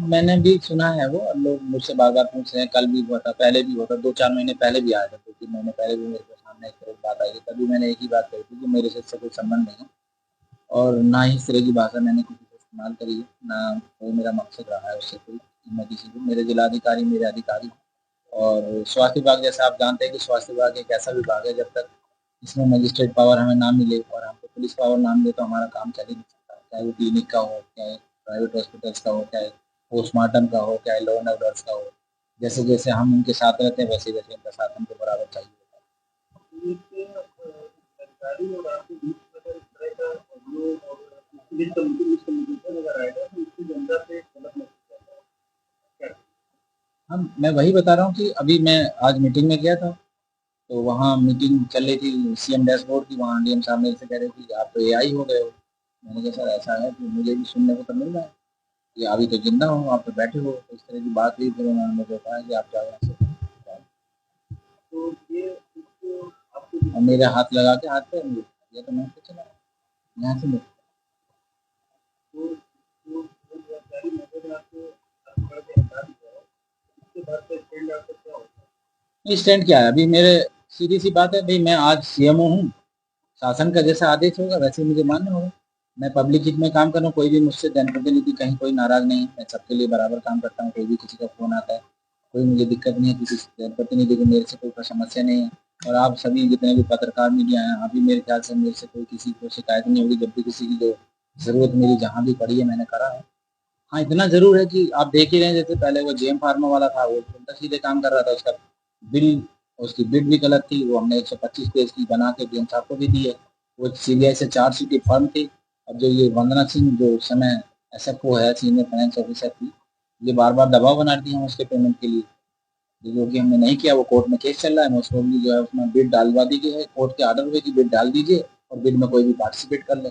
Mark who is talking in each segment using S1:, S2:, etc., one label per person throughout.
S1: मैंने भी सुना है वो, और लोग मुझसे बार बार पूछ रहे हैं। कल भी हुआ था, पहले भी हुआ था, 2-4 महीने पहले भी आया था, 2-3 महीने पहले भी मेरे को सामने इस तरह की बात आई थी। तभी मैंने एक ही बात कही थी कि मेरे से इससे कोई संबंध नहीं है, और ना ही इस तरह की भाषा मैंने किसी से इस्तेमाल करी है, ना कोई मेरा मकसद रहा है उससे कोई। मैं किसी को, मेरे जिलाधिकारी मेरे अधिकारी, और स्वास्थ्य विभाग जैसा आप जानते हैं कि स्वास्थ्य विभाग एक ऐसा विभाग है, जब तक इसमें मजिस्ट्रेट पावर हमें ना मिले और हमको पुलिस पावर ना मिले तो हमारा काम चल ही नहीं सकता। चाहे वो क्लिनिक का हो, चाहे प्राइवेट हॉस्पिटल्स का हो, चाहे पोस्टमार्टम का हो, चाहे लॉ एंड ऑर्डर्स का हो। जैसे जैसे हम उनके साथ रहते हैं, वैसे वैसे उनका साथ हमको बराबर चाहिए होता है। हम मैं वही बता रहा हूँ कि अभी मैं आज मीटिंग में गया था, तो वहाँ मीटिंग चल रही थी सीएम डैशबोर्ड की। वहाँ डीएम साहब मेरे से कह रहे थे कि आप तो एआई हो गए हो। मैंने कहा सर ऐसा है कि मुझे भी सुनने को तो मिल रहा है कि अभी तो जिंदा हो, आप तो बैठे हो। तो इस तरह की बात हुई, फिर उन्होंने मुझे कहा कि आप जाओ यहाँ से। और मेरे हाथ लगा के हाथ पे मुझे दिया, तो मैं तो चला यहाँ से। स्टैंड क्या है अभी मेरे, सीधी सी बात है भाई, मैं आज सीएमओ हूँ। शासन का जैसा आदेश होगा वैसे ही मुझे मान्य होगा। मैं पब्लिक हित में काम कर रहा हूँ, कोई भी मुझसे जनप्रतिनिधि कहीं कोई नाराज नहीं है। मैं सबके लिए बराबर काम करता हूँ। कोई भी किसी का फोन आता है, कोई मुझे दिक्कत नहीं है, किसी जनप्रतिनिधि को मेरे से कोई समस्या नहीं है। और आप सभी जितने भी पत्रकार मीडिया हैं, अभी मेरे ख्याल से मेरे से कोई किसी को शिकायत नहीं होगी। जब भी किसी की जो जरूरत मेरी जहाँ भी पड़ी है मैंने करा है। हाँ, इतना ज़रूर है कि आप देख ही रहे हैं, जैसे पहले वो जेएम फार्मा वाला था, वो उल्टा-सीधे काम कर रहा था। उसका बिल, उसकी बिड भी गलत थी। वो हमने 125 पेज की बना के डीएम साहब को भी दी है। वो सीबीआई से चार्जशीट फर्म थी। अब जो ये वंदना सिंह जो उस समय एसएफओ है, सीनियर फाइनेंस ऑफिसर थी, ये बार-बार दबाव बना रही हैं उसके पेमेंट के लिए। जो कि हमने नहीं किया, वो कोर्ट में केस चल रहा है। मोस्ट प्रोबेबली जो है उसमें बिड डालवा दी गई है, कोर्ट के ऑर्डर हुए कि बिड डाल दीजिए और बिड में कोई भी पार्टिसिपेट कर ले।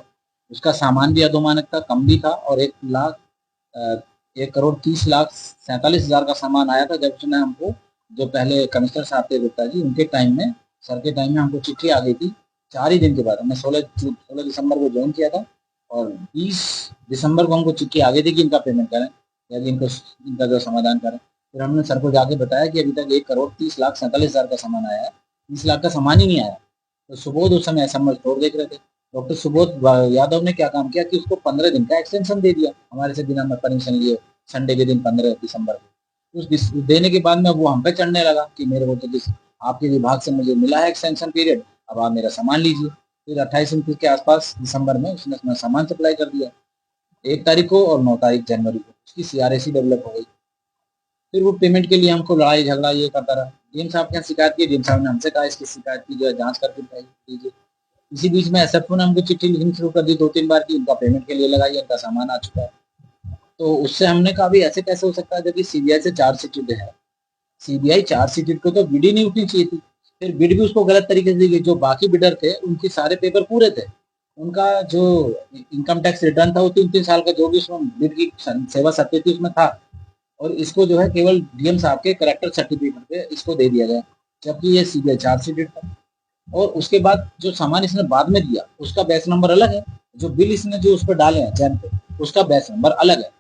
S1: उसका सामान भी अधोमानक था, कम भी था, और 1,30,47,हजार का सामान आया था। जब उसने हमको, जो पहले कमिश्नर साहब थे गुप्ता जी, उनके टाइम में, सर के टाइम में हमको चिट्ठी आ गई थी 4 ही दिन के बाद। हमने 16 दिसंबर को ज्वाइन किया था, और 20 दिसंबर को हमको चिट्ठी आ गई थी कि इनका पेमेंट करें, या इनको इनका जो समाधान करें। फिर हमने सर को जाके बताया कि अभी तक 1,30,47,हजार का सामान आया है, 30 लाख का सामान ही नहीं आया। तो सुबोध उस समय असम्बल स्टोर देख रहे थे। डॉक्टर सुबोध यादव ने क्या काम किया कि उसको 15 दिन का एक्सटेंशन दे दिया हमारे से बिना परमिशन लिए, संडे के दिन 15 दिसंबर को। देने के बाद में वो हम पे चढ़ने लगा कि मेरे को तो जिस आपके विभाग से मुझे मिला है एक्सटेंशन पीरियड, अब आप मेरा सामान लीजिए। फिर 28-29 के आसपास दिसंबर में उसने अपना सामान सप्लाई कर दिया, 1 तारीख को, और 9 तारीख जनवरी को उसकी सीआरएसी डेवलप हो गई। फिर वो पेमेंट के लिए हमको लड़ाई झगड़ा ये करता रहा। डीएम साहब के यहाँ शिकायत की, डीएम साहब ने हमसे कहा इसकी शिकायत की जो है जांच करके दीजिए। इसी बीच में एसएफओ ने हमको चिट्ठी लिखनी शुरू कर दी 2-3 बार की इनका पेमेंट के लिए लगाइए, इनका सामान आ चुका है। तो उससे हमने कहा भी ऐसे कैसे हो सकता है जबकि सीबीआई से चार्जशीट है। सीबीआई चार्जशीट को तो बिड ही नहीं उठनी चाहिए थी। फिर बिड भी उसको गलत तरीके से दी गई। जो बाकी बिडर थे उनके सारे पेपर पूरे थे, उनका जो इनकम टैक्स रिटर्न था वो 3-3 साल का जो भी उसमें बिड की सेवा सत्य थी उसमें था। और इसको जो है केवल डीएम साहब के करेक्टर सर्टिफिकेट पे इसको दे दिया गया, जबकि ये सीबीआई चार्जशीट था। और उसके बाद जो सामान इसने बाद में दिया उसका बैच नंबर अलग है, जो बिल इसने जो उस पर डाले हैं चैन पे उसका बैच नंबर अलग है।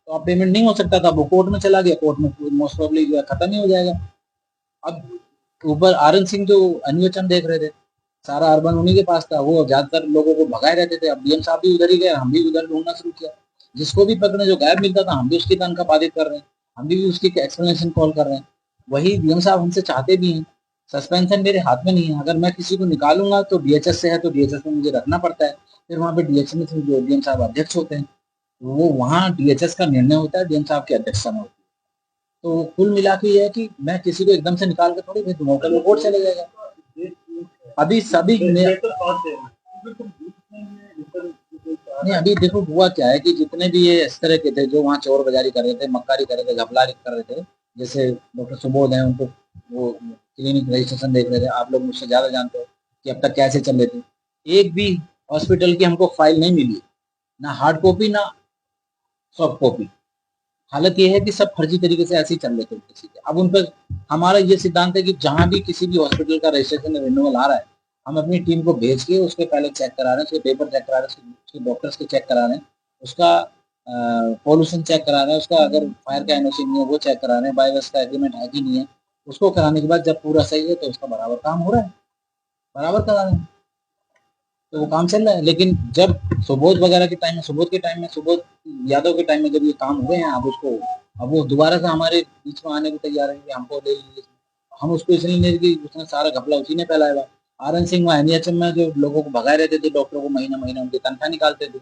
S1: तो अब पेमेंट नहीं हो सकता था, वो कोर्ट में चला गया, कोर्ट में मोस्ट प्रोबेबली जो है खत्म ही हो जाएगा। अब ऊपर आरएन सिंह जो अन्वेषण देख रहे थे, सारा अर्बन उन्हीं के पास था, वो ज्यादातर लोगों को भगाए रहते थे। अब डीएम साहब भी उधर ही गए, हम भी उधर ढूंढना शुरू किया। जिसको भी पकड़ने जो गायब मिलता था हम भी उसकी तनख्वाह बाधित कर रहे हैं, हम भी उसकी एक्सप्लेनेशन कॉल कर रहे हैं। वही डीएम साहब हमसे चाहते भी हैं। सस्पेंशन मेरे हाथ में नहीं है, अगर मैं किसी को निकालूंगा तो डीएचएस से है, तो डीएचएस में मुझे रखना पड़ता है। फिर वहाँ पे डीएचएस में जो डीएम साहब अध्यक्ष होते हैं, वो वहाँ डीएचएस का निर्णय होता है, डीएम साहब की अध्यक्षता में होती है। तो कुल मिला के ये है कि मैं किसी को एकदम से निकाल के थोड़ी भेज दूंगा, कल वो कोर्ट चले जाएगा। अभी सभी नहीं, अभी देखो हुआ क्या है कि जितने भी ये इस तरह के थे जो वहाँ चोर बाजारी कर रहे थे, मक्कारी कर रहे थे, घपलारी कर रहे थे, जैसे डॉक्टर सुबोध हैं, उनको वो क्लिनिक रजिस्ट्रेशन देख रहे थे। आप लोग मुझसे ज्यादा जानते हो कि अब तक कैसे चल रहे थे। एक भी हॉस्पिटल की हमको फाइल नहीं मिली, ना हार्ड कॉपी ना सॉफ्ट कॉपी। हालत ये है कि सब फर्जी तरीके से ऐसे ही चल रहे थे किसी के। अब उन पर हमारा ये सिद्धांत है कि जहां भी किसी भी हॉस्पिटल का रजिस्ट्रेशन रिन्यूअल आ रहा है, हम अपनी टीम को भेज के उसके पहले चेक करा रहे हैं, उसके पेपर चेक करा रहे हैं, उसके डॉक्टर्स के चेक करा रहे हैं, उसका पॉल्यूशन चेक करा रहे हैं, उसका अगर फायर का एनओसी नहीं है वो चेक करा रहे हैं, बायोगैस का एग्रीमेंट है कि नहीं है। उसको कराने के बाद जब पूरा सही है तो उसका बराबर काम हो रहा है, बराबर करा रहे हैं, तो वो काम चल रहा है। लेकिन जब सुबोध वगैरह के टाइम में, सुबोध के टाइम में, सुबोध यादव के टाइम में जब ये काम हुए हैं, अब वो दोबारा से हमारे बीच में आने को तैयार है कि हमको ले लीजिए। हम उसको इसलिए नहीं कि उसने सारा घपला उसी ने फैलाया हुआ। आर एन सिंह वहाँ एनएचएम में जो लोगों को भगाए रहते थे, डॉक्टरों को महीना महीना उनकी तनख्वाह निकालते थे,